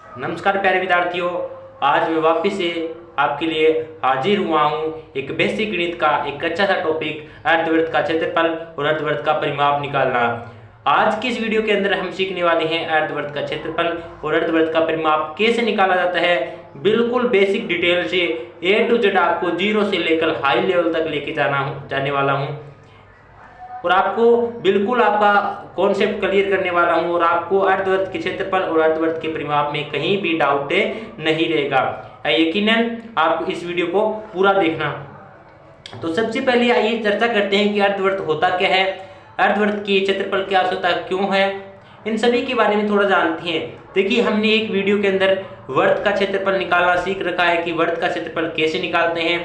नमस्कार प्यारे विद्यार्थियों, आज मैं वापस से आपके लिए हाजिर हुआ हूँ एक बेसिक गणित का एक अच्छा सा टॉपिक अर्धवृत्त का क्षेत्रफल और अर्धवृत्त का परिमाप निकालना। आज की इस वीडियो के अंदर हम सीखने वाले हैं अर्धवृत्त का क्षेत्रफल और अर्धवृत्त का परिमाप कैसे निकाला जाता है। बिल्कुल बेसिक डिटेल से A to Z आपको जीरो से लेकर हाई लेवल तक लेके जाने वाला हूँ और आपको बिल्कुल आपका कॉन्सेप्ट क्लियर करने वाला हूं और आपको अर्धवृत्त के क्षेत्रफल और अर्धवृत्त के परिमाप में कहीं भी डाउट नहीं रहेगा। यकीनन आप इस वीडियो को पूरा देखना। तो सबसे पहले आइए चर्चा करते हैं कि अर्धवृत्त होता क्या है, अर्धवृत्त की क्षेत्रफल की आवश्यकता क्यों है, इन सभी के बारे में थोड़ा जानते हैं। देखिए, हमने एक वीडियो के अंदर वृत्त का क्षेत्रफल निकालना सीख रखा है कि वृत्त का क्षेत्रफल कैसे निकालते हैं।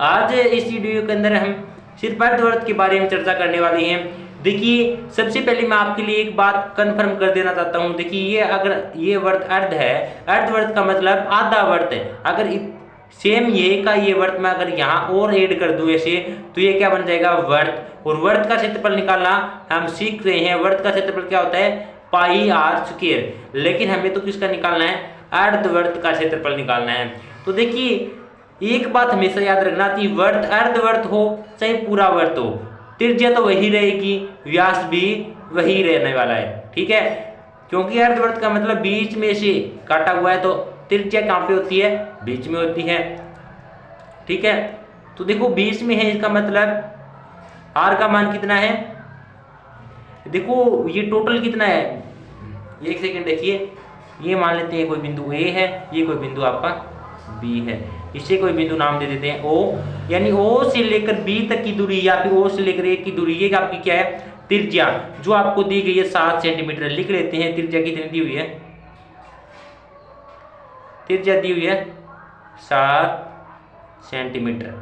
आज इस वीडियो के अंदर हम सिर्फ अर्धवृत्त के बारे में चर्चा करने वाले हैं। देखिए, सबसे पहले मैं आपके लिए एक बात कंफर्म कर देना चाहता हूं। देखिए, अगर ये वृत्त अर्ध है, अर्धवृत्त का मतलब आधा वृत्त है। अगर सेम ये का ये वृत्त में अगर यहाँ और ऐड कर दूं ऐसे, तो ये क्या बन जाएगा, वृत्त। और वृत्त का क्षेत्रफल निकालना हम सीख रहे हैं। वृत्त का क्षेत्रफल क्या होता है, पाई आर स्क्वायर। लेकिन हमें तो किसका निकालना है, अर्धवृत्त का क्षेत्रफल निकालना है। तो देखिए, एक बात हमेशा याद रखना कि वृत्त अर्धवृत्त हो चाहे पूरा वृत्त हो, त्रिज्या तो वही रहेगी, व्यास भी वही रहने वाला है। ठीक है, क्योंकि अर्धवृत्त का मतलब बीच में से काटा हुआ है, तो त्रिज्या कहाँ पे होती है, बीच में होती है। ठीक है, तो देखो बीच में है, इसका मतलब आर का मान कितना है। देखो ये टोटल कितना है, एक सेकेंड देखिए, ये मान लेते हैं कोई बिंदु ए है, ये कोई बिंदु आपका बी है, इसे कोई बिंदु नाम दे देते हैं ओ। यानी ओ से लेकर बी तक की दूरी या फिर ओ से लेकर ए की दूरी, ये आपकी क्या है, त्रिज्या, जो आपको दी गई है 7 सेंटीमीटर। लिख लेते हैं त्रिज्या कितनी दी हुई है, त्रिज्या दी हुई है 7 सेंटीमीटर।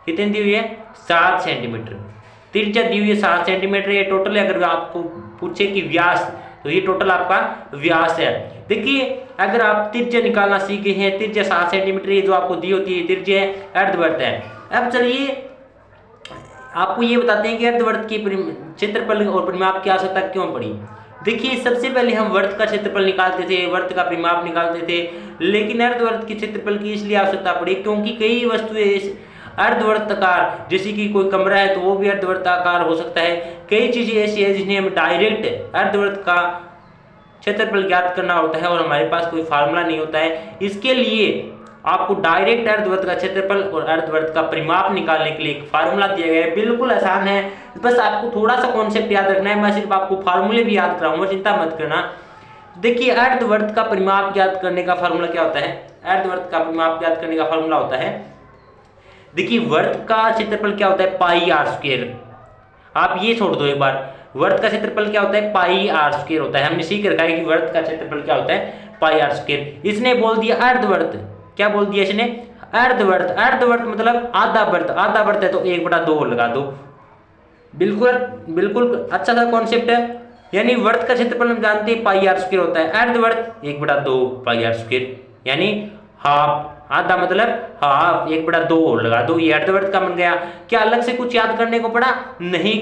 कितनी दी हुई है, 7 सेंटीमीटर त्रिज्या दी हुई है, 7 सेंटीमीटर। ये टोटल है। अगर आपको पूछे कि व्यास, तो ये टोटल आपका व्यास है। देखिए, अगर आप त्रिज्या निकालना सीख गए हैं, त्रिज्या 7 सेंटीमीटर ये जो आपको दी होती है त्रिज्या है, अर्धवृत्त है। अब चलिए आपको ये बताते हैं कि अर्धवृत्त की क्षेत्रफल और परिमाप की आवश्यकता क्यों पड़ी। देखिए, सबसे पहले हम वृत्त का क्षेत्रफल निकालते थे, वृत्त का परिमाप निकालते थे, लेकिन अर्धवृत्त की क्षेत्रफल की इसलिए आवश्यकता पड़ी क्योंकि कई वस्तुएं अर्धवृत्ताकार, जैसे कि कोई कमरा है तो वो भी अर्धवृत्ताकार हो सकता है। कई चीजें ऐसी है जिन्हें हम डायरेक्ट अर्धवृत्त का क्षेत्रफल ज्ञात करना होता है और हमारे पास कोई फार्मूला नहीं होता है। इसके लिए आपको डायरेक्ट अर्धवृत्त का क्षेत्रफल और अर्धवृत्त का परिमाप निकालने के लिए एक फार्मूला दिया गया है। बिल्कुल आसान है, बस आपको थोड़ा सा कॉन्सेप्ट याद रखना है। मैं सिर्फ आपको फार्मूले भी याद कराऊंगा, चिंता मत करना। देखिए, अर्धवृत्त का परिमाप ज्ञात करने का फार्मूला क्या होता है, अर्धवृत्त का परिमाप ज्ञात करने का फार्मूला होता है, देखिए वृत्त का क्षेत्रफल क्या होता है, पाई आर स्क्वायर। आप ये छोड़ दो एक बार, वृत्त का क्षेत्रफल क्या होता है, पाई आर स्क्वायर होता है। हमने सीख रखा है कि वृत्त का क्षेत्रफल क्या होता है, पाई आर स्क्वायर। इसने बोल दिया अर्धवृत्त, क्या बोल दिया इसने, अर्धवृत्त। अर्धवृत्त मतलब आधा वृत्त, आधा वृत्त है तो 1/2 लगा दो। बिल्कुल बिल्कुल अच्छा सा कॉन्सेप्ट है। यानी वृत्त का क्षेत्रफल हम जानते हैं पाई आर स्क्वायर होता है, अर्धवृत्त 1/2 पाई आर स्क्वायर, यानी हाफ। आधा मतलब हाफ, 1/2 लगा दो, ये अर्धवृत्त का बन गया। क्या अलग से कुछ याद करने को पड़ा, नहीं,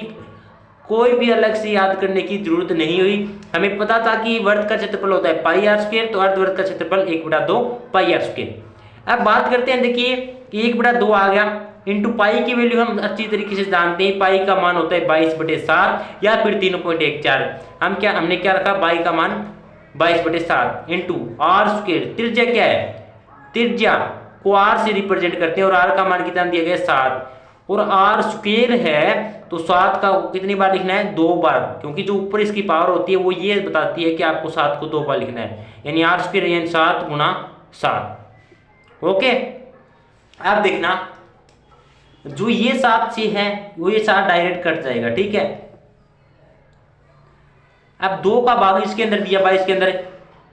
कोई भी अलग से याद करने की जरूरत नहीं हुई। हमें पता था कि वृत्त का क्षेत्रफल होता है पाई आर स्क्वायर, तो अर्धवृत्त का क्षेत्रफल 1/2 पाई आर स्क्वायर। अब बात करते हैं, देखिए 1/2 आ गया, इंटू पाई की वैल्यू हम अच्छी तरीके से जानते हैं। पाई का मान होता है 22/7 या फिर 3.14। हमने क्या रखा, पाई का मान 22/7 इंटू आर स्क्वायर। त्रिज्या क्या है, त्रिज्या को आर से रिप्रेजेंट करते हैं और आर का मान कितना दिया गया, 7। और आर स्क्वायर है तो 7 का कितनी बार लिखना है, 2 बार, क्योंकि जो ऊपर इसकी पावर होती है वो ये बताती है कि आपको 7 को 2 बार लिखना है, यानी आर स्क्वायर यानी 7 × 7। ओके, अब देखना, जो ये 7 से है वो ये 7 डायरेक्ट कट जाएगा। ठीक है, अब 2 का भाग इसके अंदर दिया, 22 के अंदर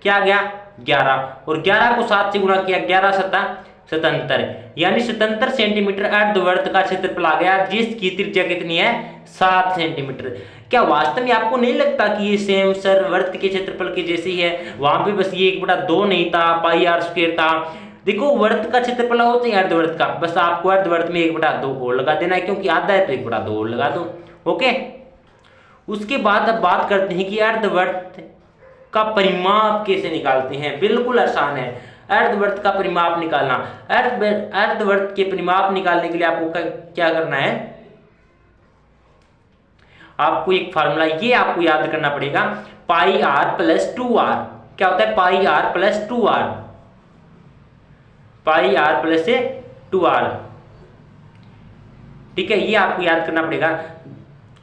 क्या गया, 11, और 11 को 7 से गुणा किया, 11 × 7 = 77, यानी 77 सेंटीमीटर अर्धवृत्त का क्षेत्रफल आ गया, जिसकी त्रिज्या कितनी है, 7 सेंटीमीटर। क्या वास्तव में आपको नहीं लगता कि ये सेम सर वृत्त के क्षेत्रफल के जैसे ही है, वहां पे बस ये 1/2 नहीं था, पाई आर स्क्वायर था। देखो वृत्त का क्षेत्रफल होता है अर्धवृत्त का, बस आपको अर्धवृत्त में 1/2 और लगा देना है, क्योंकि आधा है तो 1/2 और लगा दो। ओके, उसके बाद अब बात करते हैं कि अर्धवृत्त का परिमाप कैसे निकालते हैं? बिल्कुल आसान है, अर्धवृत्त का परिमाप निकालना। अर्धवृत्त के परिमाप निकालने के लिए आपको क्या करना है? आपको एक फार्मूला ये आपको याद करना पड़ेगा, पाई आर प्लस 2r। क्या होता है? Pi r plus 2r, pi r plus 2r। ठीक है, ये आपको याद करना पड़ेगा।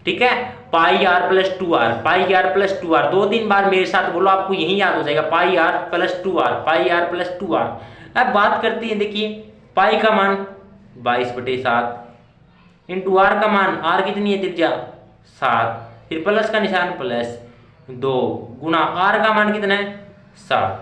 ठीक है, pi r plus 2r, pi r plus 2r 2-3 बार मेरे साथ बोलो, आपको यही याद हो जाएगा, pi r plus 2r, pi r plus 2r। अब बात करते हैं, देखिए पाई का मान 22/7 इंटू आर का मान, आर कितनी है त्रिज्या 7, फिर प्लस का निशान प्लस 2 गुना आर का मान कितना है 7।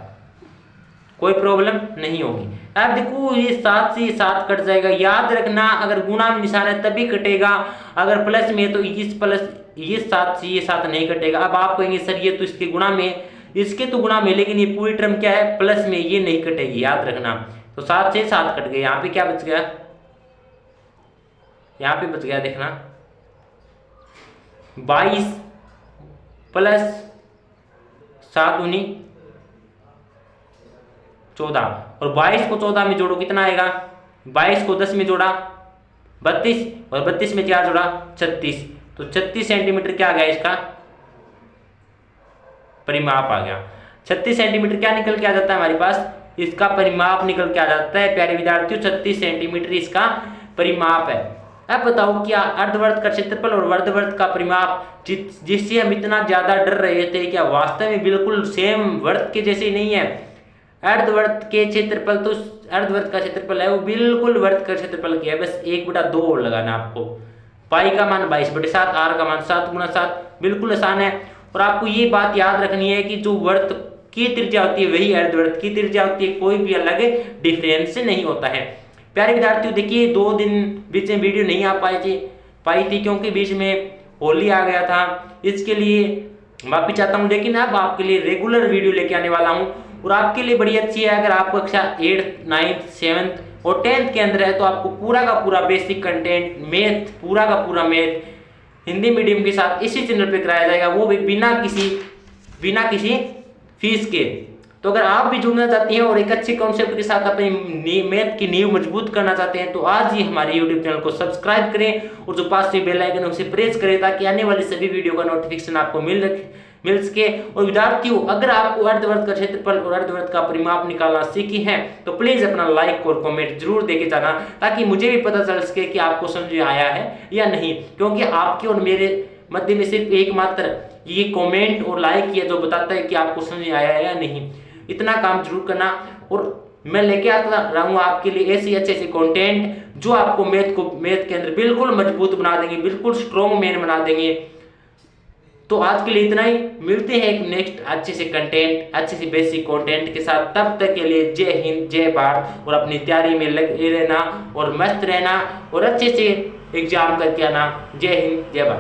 कोई प्रॉब्लम नहीं होगी। अब देखो ये 7 से 7 कट जाएगा, याद रखना अगर गुणा में निशान है तभी कटेगा, अगर प्लस में है तो इस प्लस ये 7 से ये 7 नहीं कटेगा। अब आप कहेंगे सर ये तो इसके गुणा में, इसके तो गुणा में, लेकिन ये पूरी टर्म क्या है प्लस में, ये नहीं कटेगी, याद रखना। तो 7 से 7 कट गए, यहाँ पे क्या बच गया? यहाँ पे बच गया देखना 22 प्लस 7 दूनी 14, और 22 को 14 में जोड़ो कितना आएगा? 22 को 10 में जोड़ा 32, और 32 में क्या जोड़ा 36, तो 36 सेंटीमीटर क्या आ गया? इसका परिमाप आ गया। 36 सेंटीमीटर क्या निकल के आ जाता है हमारे पास? इसका परिमाप निकल के आ जाता है प्यारे विद्यार्थियों, 36 सेंटीमीटर इसका परिमाप है। अब बताओ क्या अर्धवृत्त का क्षेत्रफल और अर्धवृत्त का परिमाप जिससे हम इतना ज्यादा डर रहे थे, क्या वास्तव में बिल्कुल सेम वृत्त के जैसे नहीं है? अर्धवृत्त के क्षेत्रफल तो अर्धवृत्त का क्षेत्रफल है वो बिल्कुल वृत्त का क्षेत्रफल की है, बस 1/2 और लगाना आपको। पाई का मान 22/7, आर का मान 7 × 7, बिल्कुल आसान है। और आपको ये बात याद रखनी है कि जो वृत्त की त्रिज्या होती है वही अर्धवृत्त की त्रिज्या होती है, कोई भी अलग डिफरेंस नहीं होता है। प्यारे विद्यार्थियों देखिए 2 दिन बीच में वीडियो नहीं आ पाई थी क्योंकि बीच में होली आ गया था, इसके लिए माफी चाहता हूँ, लेकिन अब आपके लिए रेगुलर वीडियो लेके आने वाला हूँ और आपके लिए बड़ी अच्छी है। अगर आप कक्षा 8th 9th 7th और 10th के अंदर है तो आपको पूरा का पूरा बेसिक कंटेंट मैथ, पूरा का पूरा मैथ हिंदी मीडियम के साथ इसी चैनल पे कराया जाएगा, वो भी बिना किसी फीस के। तो अगर आप भी जुड़ना चाहते हैं और एक अच्छे कॉन्सेप्ट के साथ अपनी मैथ की नींव मजबूत करना चाहते हैं तो आज ही हमारे यूट्यूब चैनल को सब्सक्राइब करें और जो पास में बेल आइकन है उसे प्रेस करें ताकि आने वाली सभी वीडियो का नोटिफिकेशन आपको मिल सके। और विद्यार्थियों अगर आपको अर्धवृत्त का क्षेत्रफल और अर्धवृत्त का परिमाप निकालना सीखी है तो प्लीज अपना लाइक और कमेंट जरूर देके जाना ताकि मुझे भी पता चल सके कि आपको समझ में आया है या नहीं, क्योंकि आपके और मेरे मध्य में सिर्फ एकमात्र ये कमेंट और लाइक ही है जो बताता है कि आपको समझ में आया है या नहीं। इतना काम जरूर करना और मैं लेके आता रहूंगा आपके लिए ऐसे अच्छे कंटेंट जो आपको मैथ के अंदर बिल्कुल मजबूत बना देंगे, बिल्कुल स्ट्रॉन्ग मैन बना देंगे। तो आज के लिए इतना ही, मिलते हैं एक नेक्स्ट अच्छे से कंटेंट, अच्छे से बेसिक कंटेंट के साथ। तब तक के लिए जय हिंद जय भारत और अपनी तैयारी में लगे रहना और मस्त रहना और अच्छे से एग्जाम करके आना। जय हिंद जय भारत।